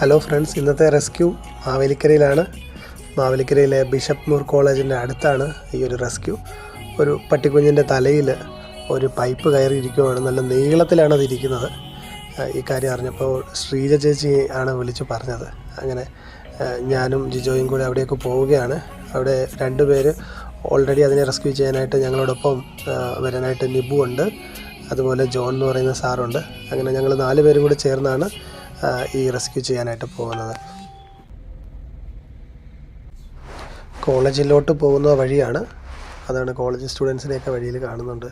Hello friends, ഇന്നത്തെ rescue മാവേലിക്കരയിലാണ്. മാവേലിക്കരയിലെ bishop Moore കോളേജിൻ്റെ അടുത്താണ് ഈ ഒരു റെസ്ക്യൂ. ഒരു പട്ടിക്കുഞ്ഞിൻ്റെ തലയിൽ ഒരു പൈപ്പ് കയറിയിരിക്കുകയാണ്. നല്ല നീളത്തിലാണ് അതിരിക്കുന്നത്. ഈ കാര്യം അറിഞ്ഞപ്പോൾ ശ്രീജ ചേച്ചി ആണ് വിളിച്ച് പറഞ്ഞത്. അങ്ങനെ ഞാനും ജിജോയും കൂടെ അവിടേക്ക് പോവുകയാണ്. അവിടെ 2 പേര് ഓൾറെഡി അതിനെ റെസ്ക്യൂ ചെയ്യാനായിട്ട് ഞങ്ങളോടൊപ്പം വരാനായിട്ട് നിബു ഉണ്ട്, അതുപോലെ ജോൺ എന്ന് പറയുന്ന സാറുണ്ട്. അങ്ങനെ ഞങ്ങൾ 4 പേരും കൂടി ചേർന്നാണ് ഈ റെസ്ക്യൂ ചെയ്യാനായിട്ട് പോകുന്നത്. കോളേജിലോട്ട് പോകുന്ന വഴിയാണ്. അതാണ് കോളേജ് സ്റ്റുഡൻസിനെയൊക്കെ വഴിയിൽ കാണുന്നുണ്ട്.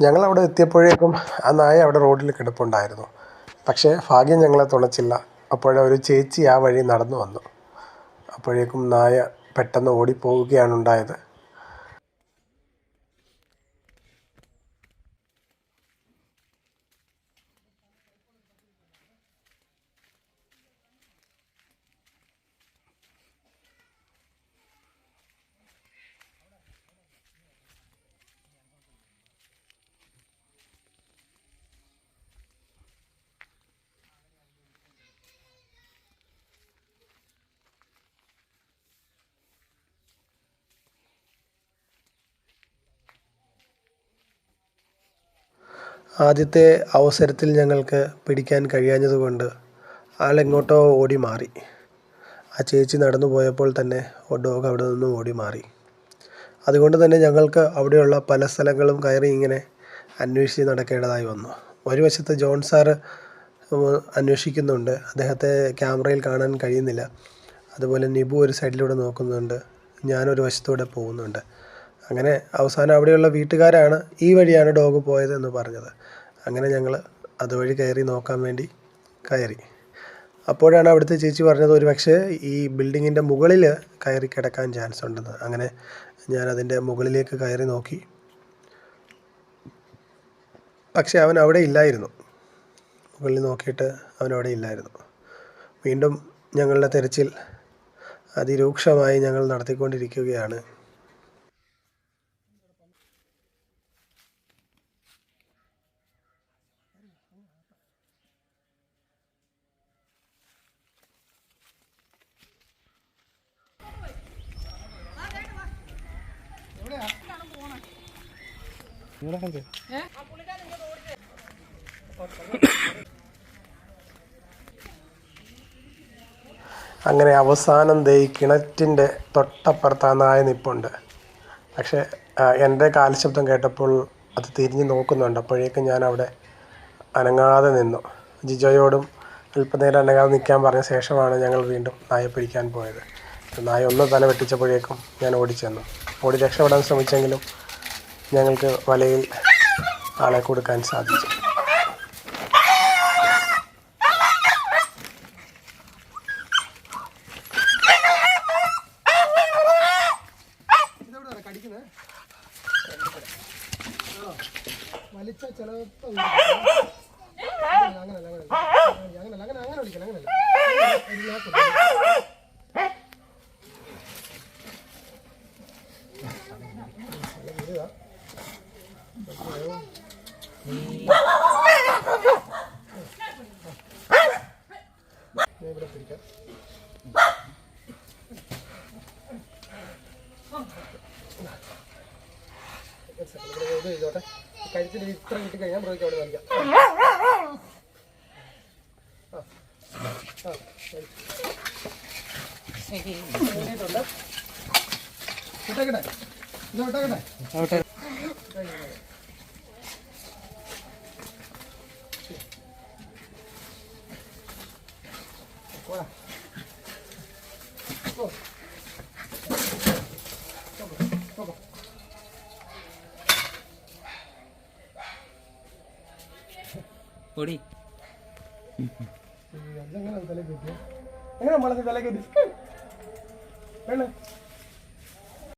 ഞങ്ങളവിടെ എത്തിയപ്പോഴേക്കും ആ നായ അവിടെ റോഡിൽ കിടപ്പുണ്ടായിരുന്നു. പക്ഷേ ഭാഗ്യം ഞങ്ങളെ തുണച്ചില്ല. അപ്പോഴൊരു ചേച്ചി ആ വഴി നടന്നു വന്നു. അപ്പോഴേക്കും നായ പെട്ടെന്ന് ഓടിപ്പോവുകയാണ് ഉണ്ടായത്. ആദ്യത്തെ അവസരത്തിൽ ഞങ്ങൾക്ക് പിടിക്കാൻ കഴിയാഞ്ഞതുകൊണ്ട് ആളെങ്ങോട്ടോ ഓടി മാറി. ആ ചേച്ചി നടന്നു പോയപ്പോൾ തന്നെ ഡോഗ് അവിടെ നിന്നും ഓടി മാറി. അതുകൊണ്ട് തന്നെ ഞങ്ങൾക്ക് അവിടെയുള്ള പല സ്ഥലങ്ങളും കയറി ഇങ്ങനെ അന്വേഷിച്ച് നടക്കേണ്ടതായി വന്നു. ഒരു വശത്ത് ജോൺ സാറ് അന്വേഷിക്കുന്നുണ്ട്, അദ്ദേഹത്തെ ക്യാമറയിൽ കാണാൻ കഴിയുന്നില്ല. അതുപോലെ നിബു ഒരു സൈഡിലൂടെ നോക്കുന്നുണ്ട്, ഞാനൊരു വശത്തൂടെ പോകുന്നുണ്ട്. അങ്ങനെ അവസാനം അവിടെയുള്ള വീട്ടുകാരാണ് ഈ വഴിയാണ് ഡോഗ് പോയതെന്ന് പറഞ്ഞത്. അങ്ങനെ ഞങ്ങൾ അതുവഴി കയറി നോക്കാൻ വേണ്ടി കയറി. അപ്പോഴാണ് അവിടുത്തെ ചേച്ചി പറഞ്ഞത് ഒരു പക്ഷേ ഈ ബിൽഡിങ്ങിൻ്റെ മുകളിൽ കയറി കിടക്കാൻ ചാൻസ് ഉണ്ടെന്ന്. അങ്ങനെ ഞാൻ അതിൻ്റെ മുകളിലേക്ക് കയറി നോക്കി. പക്ഷേ അവൻ അവിടെ ഇല്ലായിരുന്നു. മുകളിൽ നോക്കിയിട്ട് അവനവിടെ ഇല്ലായിരുന്നു. വീണ്ടും ഞങ്ങളുടെ തെരച്ചിൽ അതിരൂക്ഷമായി ഞങ്ങൾ നടത്തിക്കൊണ്ടിരിക്കുകയാണ്. അങ്ങനെ അവസാനം ദേ കിണറ്റിൻ്റെ തൊട്ടപ്പുറത്ത് ആ നായ നിൽപ്പുണ്ട്. പക്ഷേ എൻ്റെ കാൽശബ്ദം കേട്ടപ്പോൾ അത് തിരിഞ്ഞ് നോക്കുന്നുണ്ട്. അപ്പോഴേക്കും ഞാൻ അവിടെ അനങ്ങാതെ നിന്നു. ജിജോയോടും അല്പനേരം അനങ്ങാതെ നിൽക്കാൻ പറഞ്ഞ ശേഷമാണ് ഞങ്ങൾ വീണ്ടും നായ പിടിക്കാൻ പോയത്. നായ ഒന്ന് തല വെട്ടിച്ചപ്പോഴേക്കും ഞാൻ ഓടിച്ചെന്നു. ഓടി രക്ഷപ്പെടാൻ ശ്രമിച്ചെങ്കിലും ഞങ്ങൾക്ക് വലയിൽ ആളെ കൊടുക്കാൻ സാധിച്ചു. കഴിച്ചിട്ട് ഇത്ര കിട്ടി കഴിഞ്ഞാൽ ബ്രോയ്ക്ക് അവിടെ നൽകാം. ഓടി എങ്ങനെ തലക്ക് എങ്ങനെ തലക്ക്